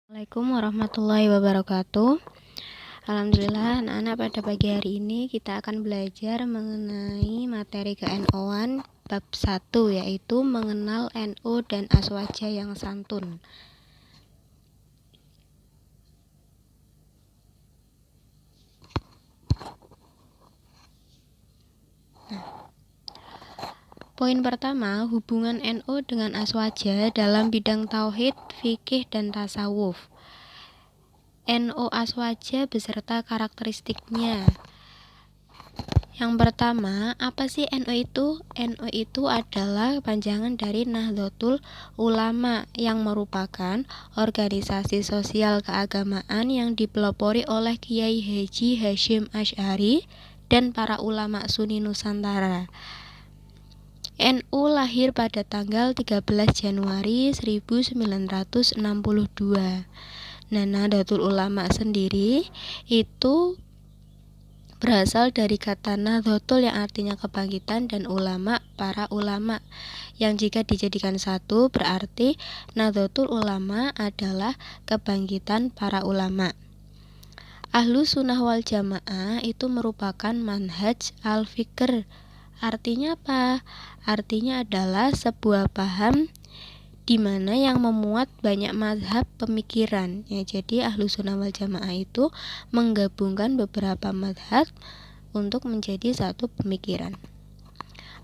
Assalamualaikum warahmatullahi wabarakatuh. Alhamdulillah anak-anak, pada pagi hari ini kita akan belajar mengenai materi ke-NO-an bab 1, yaitu mengenal NO dan aswaja yang santun. Poin pertama, hubungan NO dengan aswaja dalam bidang tauhid, fikih, dan tasawuf. NO aswaja beserta karakteristiknya. Yang pertama, apa sih NO itu? NO itu adalah panjangan dari Nahdlatul Ulama yang merupakan organisasi sosial keagamaan yang dipelopori oleh Kiai Haji Hasyim Asy'ari dan para ulama Sunni Nusantara. NU lahir pada tanggal 13 Januari 1962. Nah, Nahdlatul Ulama sendiri itu berasal dari kata Nahdlatul yang artinya kebangkitan dan ulama, para ulama, yang jika dijadikan satu berarti Nahdlatul Ulama adalah kebangkitan para ulama. Ahlus Sunnah wal Jamaah itu merupakan manhaj al-fikr. Artinya apa? Artinya adalah sebuah paham di mana yang memuat banyak mazhab pemikiran. Ya, jadi Ahlus Sunnah wal Jamaah itu menggabungkan beberapa mazhab untuk menjadi satu pemikiran.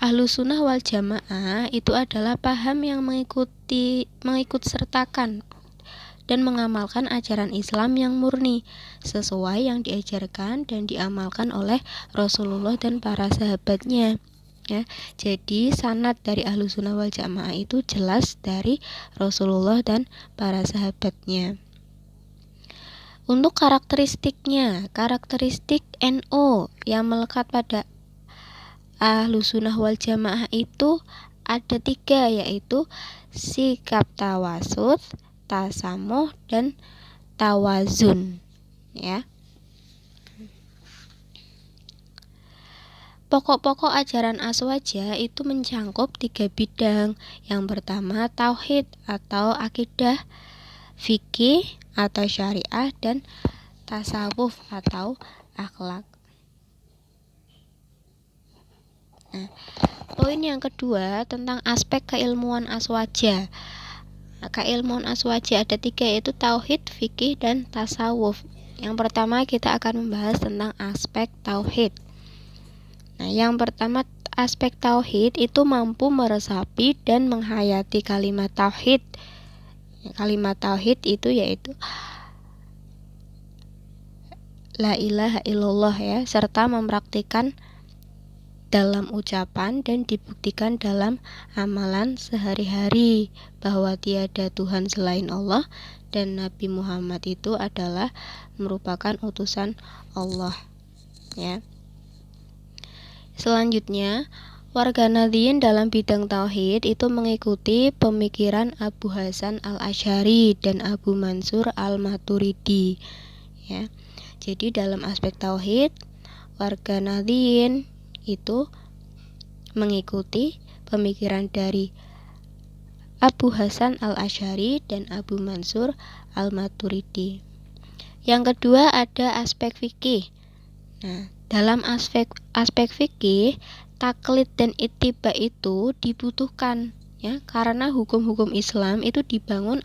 Ahlus Sunnah wal Jamaah itu adalah paham yang mengikut sertakan dan mengamalkan ajaran Islam yang murni sesuai yang diajarkan dan diamalkan oleh Rasulullah dan para sahabatnya. Ya, jadi sanad dari Ahlus Sunnah wal Jamaah itu jelas dari Rasulullah dan para sahabatnya. Untuk karakteristiknya, karakteristik NO yang melekat pada Ahlus Sunnah wal Jamaah itu ada 3, yaitu sikap tawasud, tasamuh, dan tawazun. Ya. Pokok-pokok ajaran aswaja itu mencangkup 3 bidang. Yang pertama tauhid atau akidah, fikih atau syariah, dan tasawuf atau akhlak. Nah, poin yang kedua tentang aspek keilmuan aswaja. Keilmuan aswaja ada 3, yaitu tauhid, fikih, dan tasawuf. Yang pertama kita akan membahas tentang aspek tauhid. Nah, yang pertama aspek tauhid itu mampu meresapi dan menghayati kalimat tauhid. Kalimat tauhid itu yaitu la ilaha illallah, ya, serta mempraktikkan dalam ucapan dan dibuktikan dalam amalan sehari-hari bahwa tiada Tuhan selain Allah dan Nabi Muhammad itu adalah merupakan utusan Allah. Ya. Selanjutnya, warga Nahdliyin dalam bidang tauhid itu mengikuti pemikiran Abu Hasan al-Asy'ari dan Abu Mansur al-Maturidi. Ya. Jadi dalam aspek tauhid, warga Nahdliyin itu mengikuti pemikiran dari Abu Hasan al-Asy'ari dan Abu Mansur al-Maturidi. Yang kedua ada aspek fikih. Nah, dalam aspek fikih, taklid dan ittiba itu dibutuhkan, ya, karena hukum-hukum Islam itu dibangun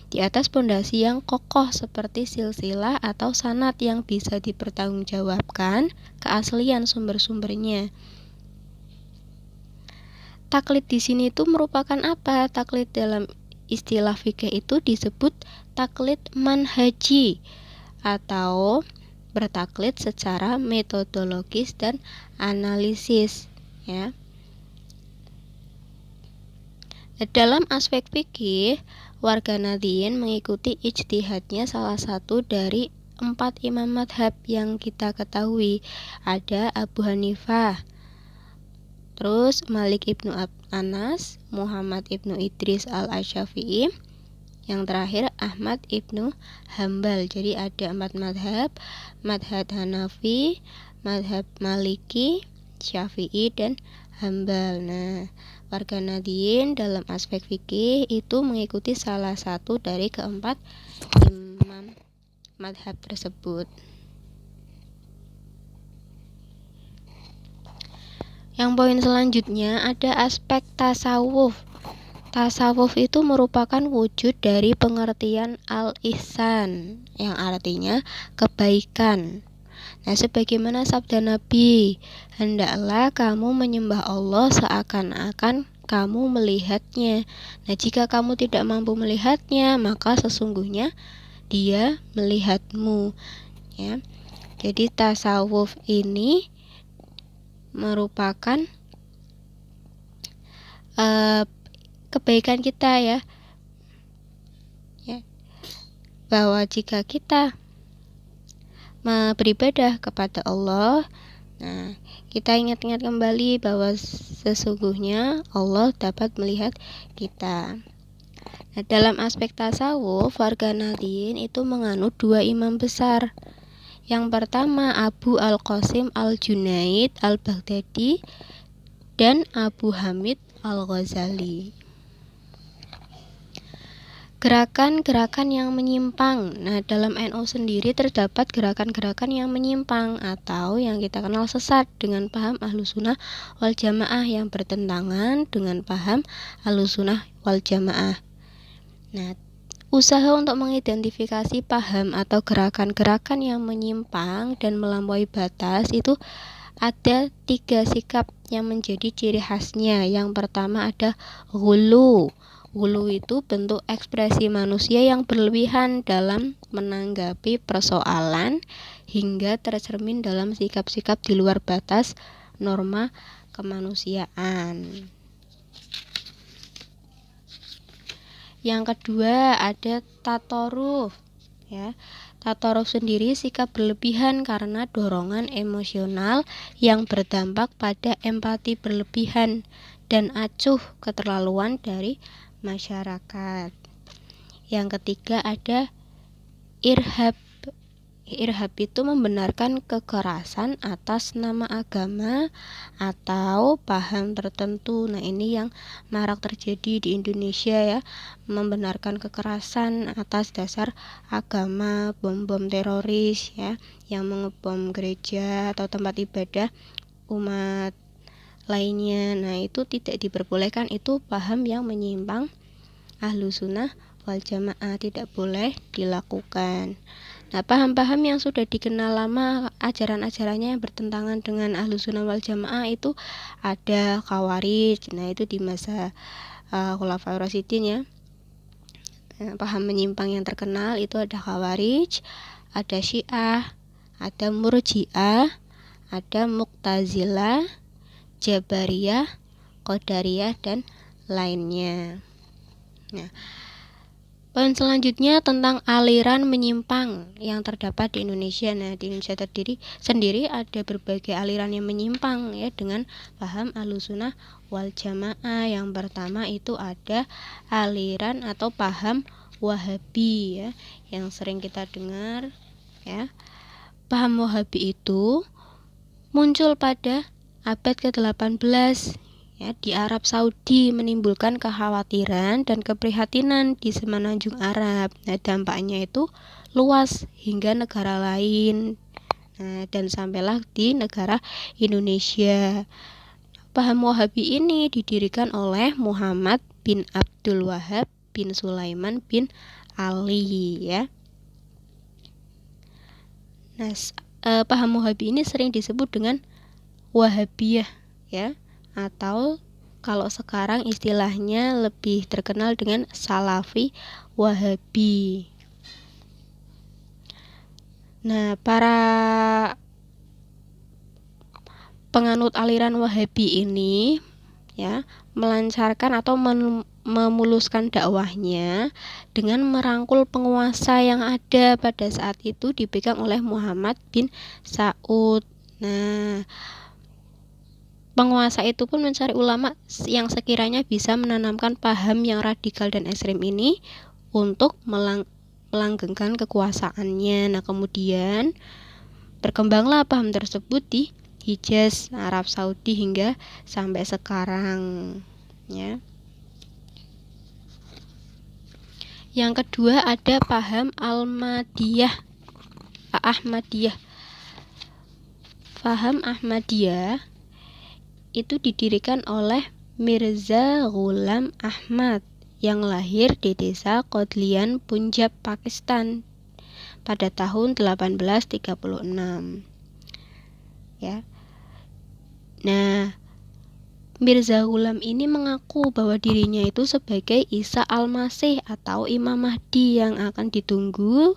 di atas pondasi yang kokoh seperti silsilah atau sanad yang bisa dipertanggungjawabkan keaslian sumber-sumbernya. Taklid di sini itu merupakan apa? Taklid dalam istilah fikih itu disebut taklid manhaji atau bertaklid secara metodologis dan analisis, ya. Dalam aspek fikih, warga Nahdliyin mengikuti ijtihadnya salah satu dari 4 imam madhab yang kita ketahui. Ada Abu Hanifah, terus Malik ibnu Anas, Muhammad ibnu Idris al-Asyafi'i, yang terakhir Ahmad ibnu Hambal. Jadi ada 4 madhab: madhab Hanafi, madhab Maliki, Syafi'i, dan Hambal. Nah, warga Nahdliyin dalam aspek fikih itu mengikuti salah satu dari keempat imam madhab tersebut. Yang poin selanjutnya ada aspek tasawuf. Tasawuf itu merupakan wujud dari pengertian al-ihsan, yang artinya kebaikan. Nah, sebagaimana sabda Nabi, hendaklah kamu menyembah Allah seakan-akan kamu melihatnya. Nah, jika kamu tidak mampu melihatnya, maka sesungguhnya Dia melihatmu. Ya. Jadi tasawuf ini merupakan kebaikan kita ya, bahwa jika kita beribadah kepada Allah, nah kita ingat-ingat kembali bahwa sesungguhnya Allah dapat melihat kita. Nah, dalam aspek tasawuf, warga Nahdliyin itu menganut dua imam besar. Yang pertama Abu Al-Qasim Al-Junaid Al-Baghdadi dan Abu Hamid Al-Ghazali. Gerakan-gerakan yang menyimpang. Nah, dalam NU sendiri terdapat gerakan-gerakan yang menyimpang atau yang kita kenal sesat dengan paham Ahlussunnah wal Jamaah yang bertentangan dengan paham Ahlussunnah wal Jamaah. Nah, usaha untuk mengidentifikasi paham atau gerakan-gerakan yang menyimpang dan melampaui batas itu ada 3 sikap yang menjadi ciri khasnya. Yang pertama ada ghulu. Ghulu itu bentuk ekspresi manusia yang berlebihan dalam menanggapi persoalan hingga tercermin dalam sikap-sikap di luar batas norma kemanusiaan. Yang kedua ada tatoruf. Ya, tatoruf sendiri sikap berlebihan karena dorongan emosional yang berdampak pada empati berlebihan dan acuh keterlaluan dari masyarakat. Yang ketiga ada irhab. Irhab itu membenarkan kekerasan atas nama agama atau paham tertentu. Nah, ini yang marak terjadi di Indonesia ya, membenarkan kekerasan atas dasar agama, bom-bom teroris ya, yang mengebom gereja atau tempat ibadah umat lainnya. Nah, itu tidak diperbolehkan, itu paham yang menyimpang Ahlussunnah wal Jamaah, tidak boleh dilakukan. Nah, paham-paham yang sudah dikenal lama ajaran-ajarannya yang bertentangan dengan Ahlussunnah wal Jamaah itu ada Khawarij. Nah, itu di masa Khulafaur Rasyidin ya. Nah, paham menyimpang yang terkenal itu ada Khawarij, ada Syiah, ada Murji'ah, ada Mu'tazilah, Jabariyah, Qadariyah dan lainnya. Nah, poin selanjutnya tentang aliran menyimpang yang terdapat di Indonesia. Nah, di Indonesia sendiri ada berbagai aliran yang menyimpang ya dengan paham Ahlussunnah wal Jamaah. Yang pertama itu ada aliran atau paham Wahabi ya, yang sering kita dengar ya. Paham Wahabi itu muncul pada abad ke-18 ya, di Arab Saudi, menimbulkan kekhawatiran dan keprihatinan di semenanjung Arab. Nah, dampaknya itu luas hingga negara lain. Nah, dan sampailah di negara Indonesia. Paham Wahabi ini didirikan oleh Muhammad bin Abdul Wahab bin Sulaiman bin Ali ya. Nah, paham Wahabi ini sering disebut dengan Wahabiyah ya, atau kalau sekarang istilahnya lebih terkenal dengan Salafi Wahabi. Nah, para penganut aliran Wahabi ini ya melancarkan atau memuluskan dakwahnya dengan merangkul penguasa yang ada pada saat itu dipegang oleh Muhammad bin Saud. Nah, penguasa itu pun mencari ulama yang sekiranya bisa menanamkan paham yang radikal dan ekstrem ini untuk melanggengkan kekuasaannya. Nah, kemudian berkembanglah paham tersebut di Hijaz, Arab Saudi hingga sampai sekarang ya. Yang kedua ada paham Ahmadiyah. Paham Ahmadiyah itu didirikan oleh Mirza Ghulam Ahmad yang lahir di desa Qadian, Punjab, Pakistan pada tahun 1836. Ya. Nah, Mirza Ghulam ini mengaku bahwa dirinya itu sebagai Isa Al-Masih atau Imam Mahdi yang akan ditunggu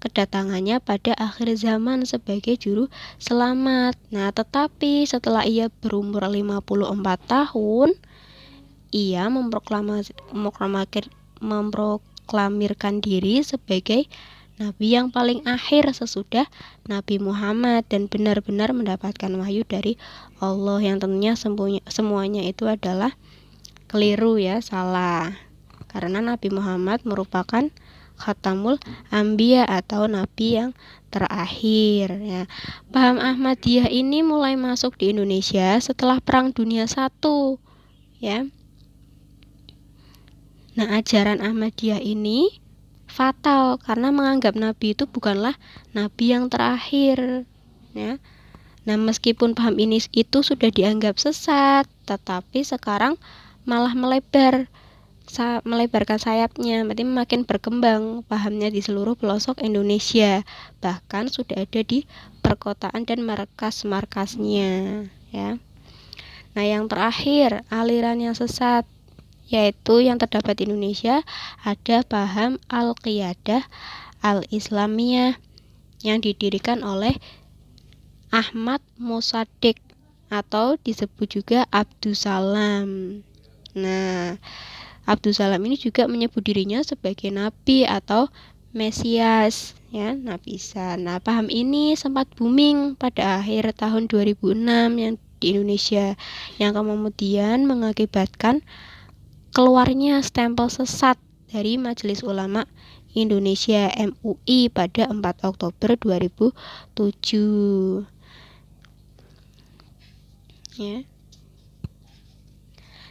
kedatangannya pada akhir zaman sebagai juru selamat. Nah, tetapi setelah ia berumur 54 tahun, ia memproklamirkan diri sebagai Nabi yang paling akhir sesudah Nabi Muhammad dan benar-benar mendapatkan wahyu dari Allah, yang tentunya semuanya itu adalah keliru ya, salah. Karena Nabi Muhammad merupakan Khatamul Anbiya atau Nabi yang terakhir ya. Paham Ahmadiyah ini mulai masuk di Indonesia setelah Perang Dunia I ya. Nah, ajaran Ahmadiyah ini fatal karena menganggap Nabi itu bukanlah Nabi yang terakhir ya. Nah, meskipun paham ini itu sudah dianggap sesat, tetapi sekarang malah melebarkan sayapnya, berarti makin berkembang pahamnya di seluruh pelosok Indonesia, bahkan sudah ada di perkotaan dan markas-markasnya ya. Nah, yang terakhir aliran yang sesat yaitu yang terdapat di Indonesia ada paham Al-Qiyadah Al-Islamiyah yang didirikan oleh Ahmad Mossadegh atau disebut juga Abdussalam. Nah, Abdussalam ini juga menyebut dirinya sebagai nabi atau Mesias ya, Nabi Isa. Nah, paham ini sempat booming pada akhir tahun 2006 yang di Indonesia, yang kemudian mengakibatkan keluarnya stempel sesat dari Majelis Ulama Indonesia MUI pada 4 Oktober 2007 ya.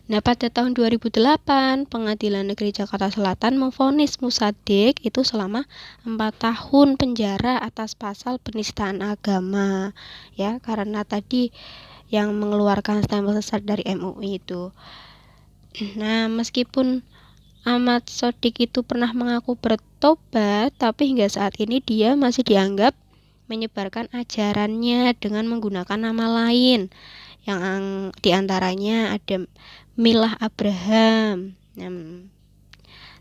Nah, pada tahun 2008 Pengadilan Negeri Jakarta Selatan memvonis Mossadegh itu selama 4 tahun penjara atas pasal penistaan agama ya, karena tadi yang mengeluarkan stempel sesat dari MUI itu. Nah, meskipun Ahmad Mossadegh itu pernah mengaku bertobat, tapi hingga saat ini dia masih dianggap menyebarkan ajarannya dengan menggunakan nama lain, yang diantaranya ada Milah Abraham,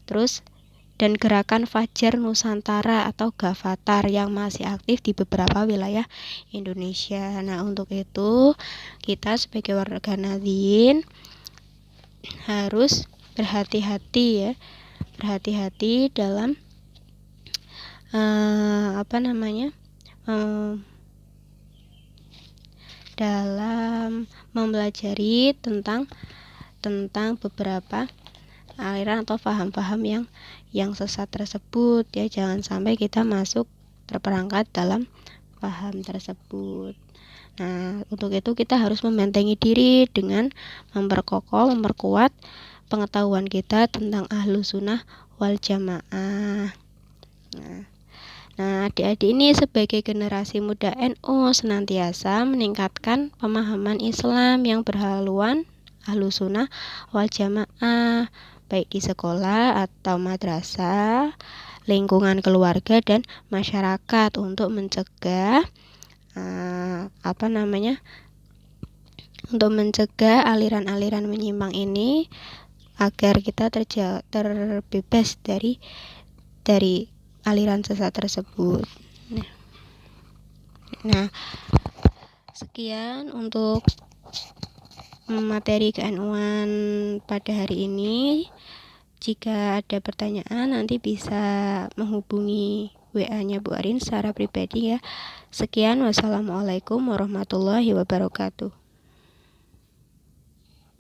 terus dan Gerakan Fajar Nusantara atau Gavatar yang masih aktif di beberapa wilayah Indonesia. Nah, untuk itu kita sebagai warga Nadien harus berhati-hati dalam dalam mempelajari tentang beberapa aliran atau paham-paham yang sesat tersebut ya. Jangan sampai kita masuk terperangkap dalam paham tersebut. Nah, untuk itu kita harus membentengi diri dengan memperkuat pengetahuan kita tentang Ahlus Sunnah wal Jamaah. Nah, adik-adik ini sebagai generasi muda NU senantiasa meningkatkan pemahaman Islam yang berhaluan Ahlus Sunnah wal Jamaah, baik di sekolah atau madrasah, lingkungan keluarga dan masyarakat untuk mencegah aliran-aliran menyimpang ini agar kita terbebas dari aliran sesat tersebut. Nah, sekian untuk materi ke-NU-an pada hari ini. Jika ada pertanyaan nanti bisa menghubungi WA-nya Bu Arin secara pribadi ya. Sekian, wassalamualaikum warahmatullahi wabarakatuh.